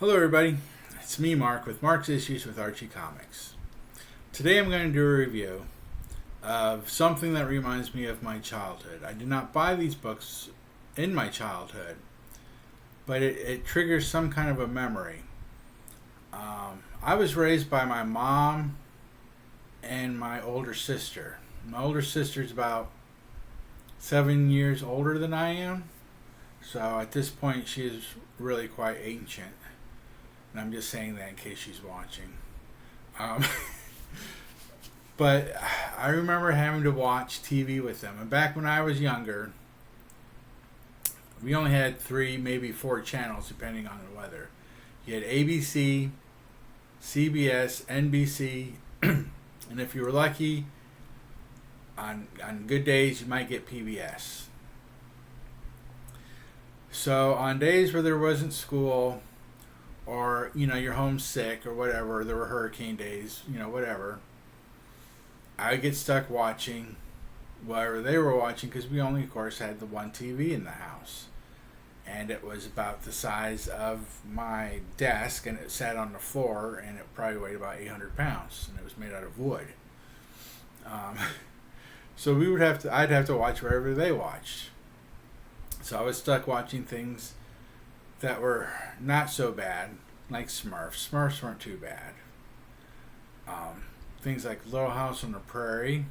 Hello everybody, it's me Mark with Mark's Issues with Archie Comics. Today I'm going to do a review of something that reminds me of my childhood. I did not buy these books in my childhood, but it triggers some kind of a memory. I was raised by my mom and my older sister. My older sister's about 7 years older than I am, so at this point she is really quite ancient. And I'm just saying that in case she's watching. But I remember having to watch TV with them. And back when I was younger, we only had 3, maybe 4 channels depending on the weather. You had ABC, CBS, NBC, and if you were lucky, on good days you might get PBS. So on days where there wasn't school, or you're homesick or whatever, there were hurricane days, whatever, I would get stuck watching whatever they were watching, because we only of course had the one TV in the house, and it was about the size of my desk, and it sat on the floor, and it probably weighed about 800 pounds, and it was made out of wood. So I'd have to watch wherever they watched. So I was stuck watching things that were not so bad, like Smurfs. Smurfs weren't too bad. Things like Little House on the Prairie.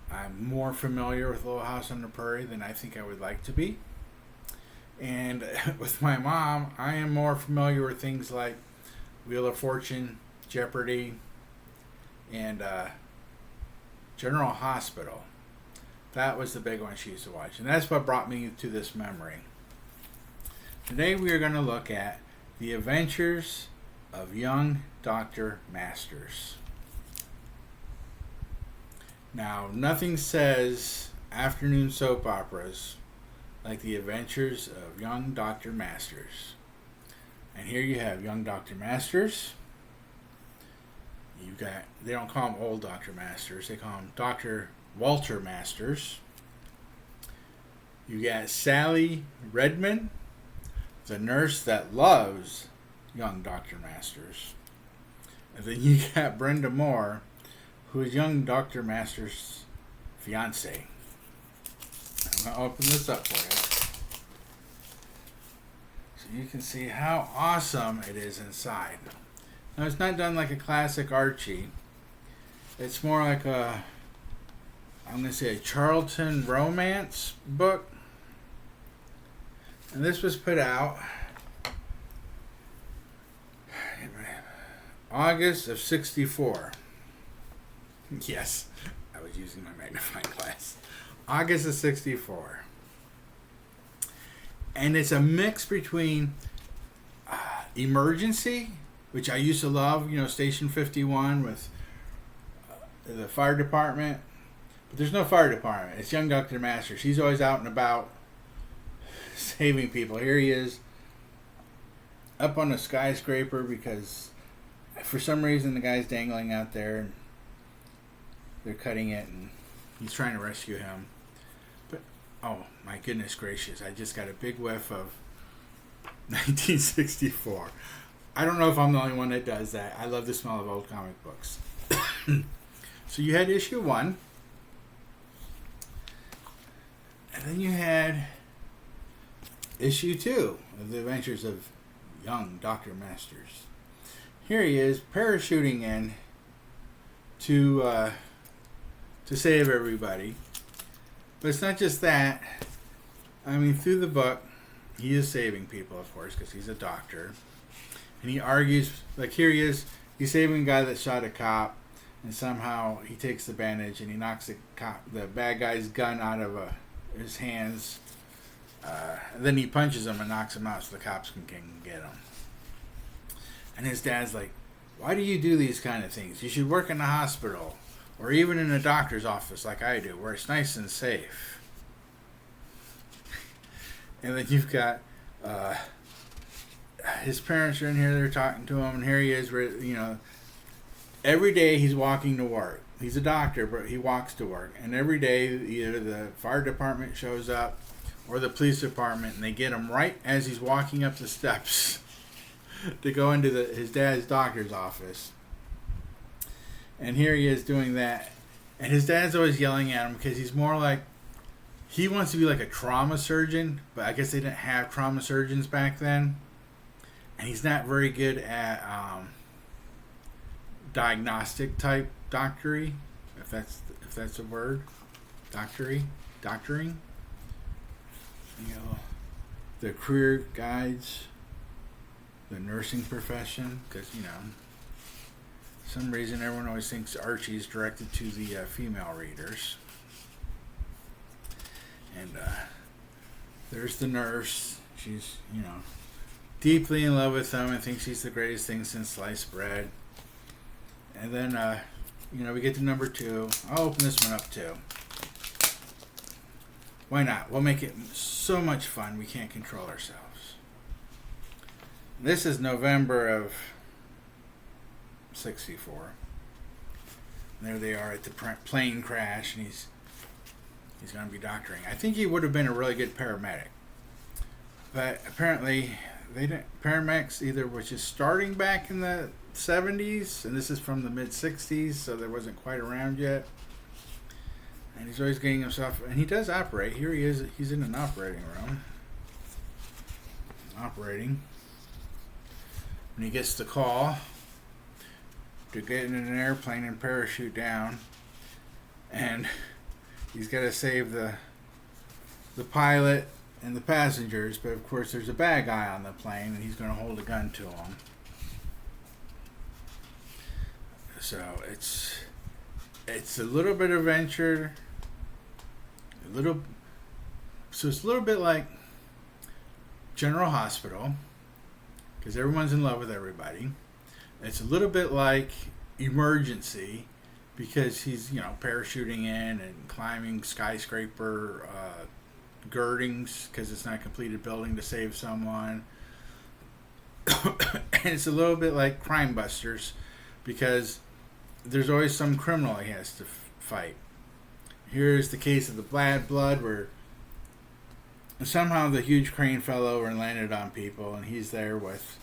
I'm more familiar with Little House on the Prairie than I think I would like to be. And with my mom, I am more familiar with things like Wheel of Fortune, Jeopardy, and General Hospital. That was the big one she used to watch. And that's what brought me to this memory. Today we are going to look at The Adventures of Young Dr. Masters. Now, nothing says afternoon soap operas like The Adventures of Young Dr. Masters. And here you have Young Dr. Masters. They don't call him Old Dr. Masters, they call him Dr. Walter Masters. You got Sally Redmond, the nurse that loves young Dr. Masters. And then you got Brenda Moore, who is young Dr. Masters' fiance. I'm going to open this up for you, so you can see how awesome it is inside. Now, it's not done like a classic Archie. It's more like I'm going to say a Charlton romance book. And this was put out August of '64. Yes, I was using my magnifying glass. August of '64. And it's a mix between emergency, which I used to love, Station 51 with the fire department. But there's no fire department. It's young Dr. Masters. He's always out and about saving people. Here he is up on a skyscraper because for some reason the guy's dangling out there and they're cutting it and he's trying to rescue him. But oh my goodness gracious, I just got a big whiff of 1964. I don't know if I'm the only one that does that. I love the smell of old comic books. So you had issue 1, and then you had issue 2 of The Adventures of Young Dr. Masters. Here he is parachuting in to save everybody. But it's not just that. I mean, through the book, he is saving people, of course, because he's a doctor. And he argues, like here he is, he's saving a guy that shot a cop, and somehow he takes the bandage and he knocks the bad guy's gun out of his hands. Then he punches him and knocks him out so the cops can get him. And his dad's like, why do you do these kind of things? You should work in the hospital or even in a doctor's office like I do, where it's nice and safe. And then you've got his parents are in here, they're talking to him, and here he is, every day he's walking to work. He's a doctor, but he walks to work. And every day either the fire department shows up or the police department, and they get him right as he's walking up the steps to go into his dad's doctor's office. And here he is doing that. And his dad's always yelling at him because he's more like, he wants to be like a trauma surgeon, but I guess they didn't have trauma surgeons back then. And he's not very good at diagnostic type doctory, if that's a word. Doctoring. You know, the career guides, the nursing profession, because, you know, for some reason everyone always thinks Archie is directed to the female readers. And there's the nurse. She's, you know, deeply in love with him and thinks he's the greatest thing since sliced bread. And then, you know, we get to number 2. I'll open this one up too. Why not? We'll make it so much fun we can't control ourselves. This is November of 64. And there they are at the plane crash, and he's going to be doctoring. I think he would have been a really good paramedic. But apparently, they didn't. Paramedics either was just starting back in the 70s, and this is from the mid-60s, so there wasn't quite around yet. And he's always getting himself, and he does operate. Here he is. He's in an operating room. Operating. And he gets the call to get in an airplane and parachute down. And he's got to save the pilot and the passengers. But, of course, there's a bad guy on the plane, and he's going to hold a gun to him. So, it's a little bit of adventure. So it's a little bit like General Hospital, because everyone's in love with everybody. It's a little bit like Emergency, because he's, you know, parachuting in and climbing skyscraper girdings because it's not a completed building to save someone. And it's a little bit like Crime Busters, because there's always some criminal he has to fight. Here's the case of the bad blood, where somehow the huge crane fell over and landed on people, and he's there with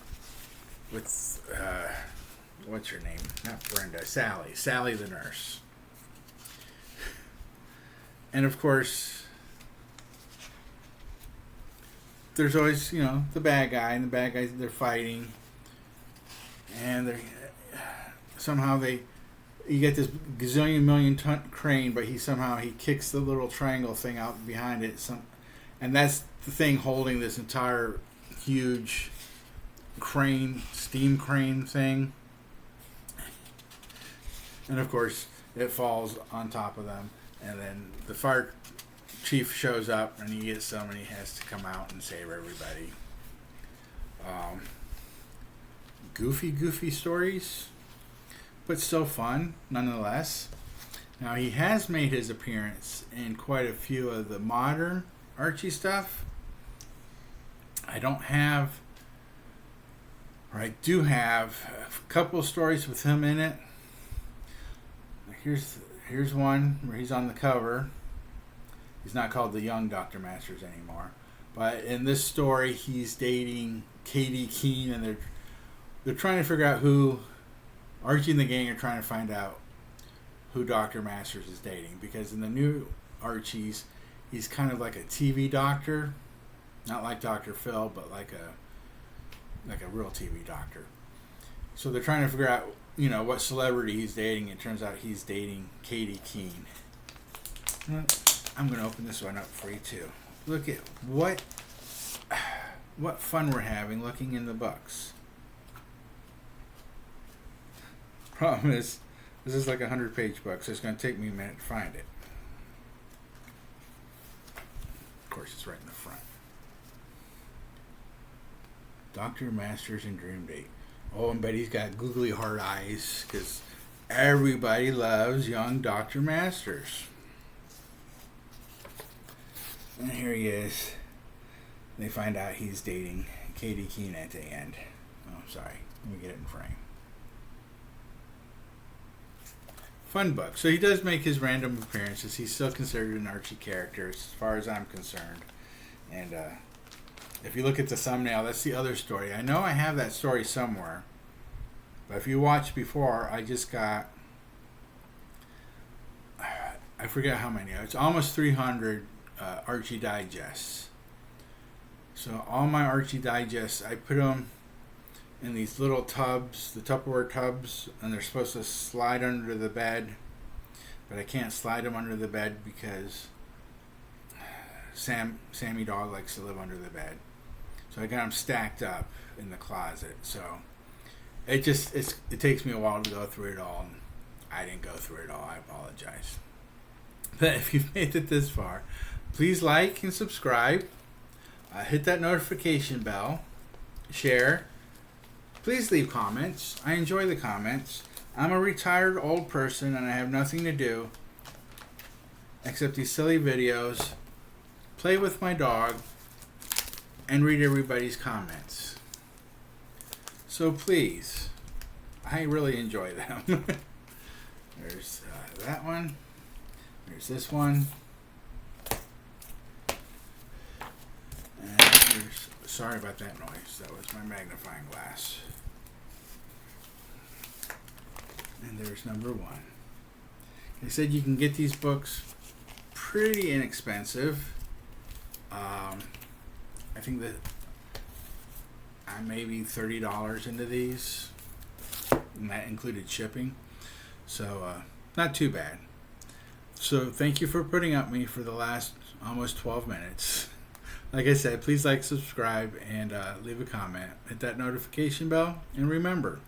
what's her name? Not Brenda, Sally the nurse. And of course, there's always, you know, the bad guy, and the bad guys, they're fighting, and you get this gazillion million ton crane, but he kicks the little triangle thing out behind it. And that's the thing holding this entire huge crane, steam crane thing. And of course, it falls on top of them. And then the fire chief shows up, and he gets them, and he has to come out and save everybody. Goofy stories, but still fun nonetheless. Now, he has made his appearance in quite a few of the modern Archie stuff. I do have a couple of stories with him in it. Here's one where he's on the cover. He's not called the Young Dr. Masters anymore. But in this story, he's dating Katie Keene, and they're trying to figure out who... Archie and the gang are trying to find out who Dr. Masters is dating, because in the new Archies, he's kind of like a TV doctor, not like Dr. Phil, but like a real TV doctor. So they're trying to figure out, you know, what celebrity he's dating. It turns out he's dating Katie Keene. I'm going to open this one up for you too. Look at what fun we're having looking in the books. Problem is, this is like a 100-page book, so it's going to take me a minute to find it. Of course, it's right in the front. Dr. Masters and Dream Date. Oh, and bet he's got googly hard eyes, because everybody loves young Dr. Masters. And here he is. They find out he's dating Katie Keene at the end. Oh, sorry. Let me get it in frame. Fun book. So he does make his random appearances. He's still considered an Archie character as far as I'm concerned. And If you look at the thumbnail, that's the other story. I know I have that story somewhere. But if you watched before, I just got, I forget how many. It's almost 300 Archie digests. So all my Archie digests, I put them in these little tubs, the Tupperware tubs, and they're supposed to slide under the bed. But I can't slide them under the bed because Sammy dog likes to live under the bed. So I got them stacked up in the closet. So it takes me a while to go through it all. And I didn't go through it all. I apologize. But if you've made it this far, please like and subscribe. Hit that notification bell. Share. Please leave comments. I enjoy the comments. I'm a retired old person and I have nothing to do except these silly videos, play with my dog, and read everybody's comments. So please, I really enjoy them. There's that one. There's this one. And there's, sorry about that noise. That was my magnifying glass. And there's number 1. They said you can get these books pretty inexpensive. I think that I'm maybe $30 into these, and that included shipping. So not too bad. So thank you for putting up with me for the last almost 12 minutes. Like I said, please like, subscribe, and leave a comment. Hit that notification bell, and remember,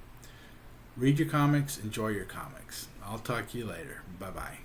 read your comics, enjoy your comics. I'll talk to you later. Bye-bye.